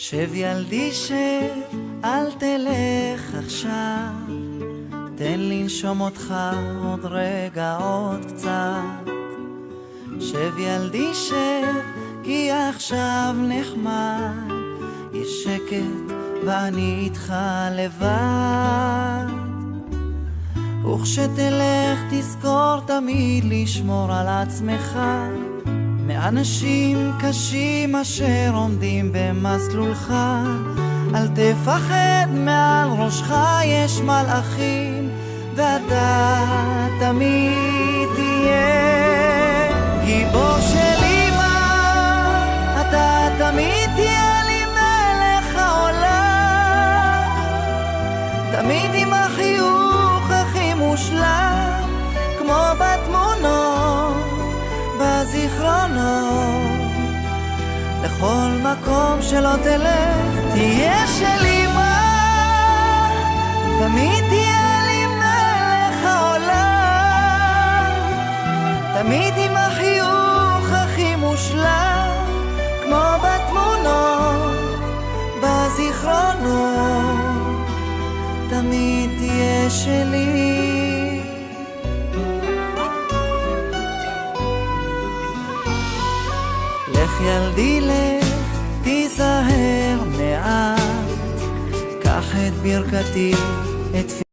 שב ילדי שב, אל תלך עכשיו, תן לנשום אותך עוד רגע עוד קצת. שב ילדי שב, כי עכשיו נחמד, יש שקט ואני איתך לבד. וכשתלך תזכור תמיד לשמור על עצמך מאנשים קשים אשר עומדים במסלולך. אל תפחד, מעל ראשך יש מלאכים, ואתה תמיד תהיה גיבור של אמא, אתה תמיד תהיה לי מלך העולם, תמיד עם החיוך הכי מושלם, כמו בתמונות בזיכרונות. לכל מקום שלא תלך תהיה של אמא, תמיד תהיה לי מלך העולם, תמיד עם החיוך הכי מושלם, כמו בתמונות בזיכרונות, תמיד תהיה שלי. לך ילדי לך, תיזהר מעט, קח את ברכתי, את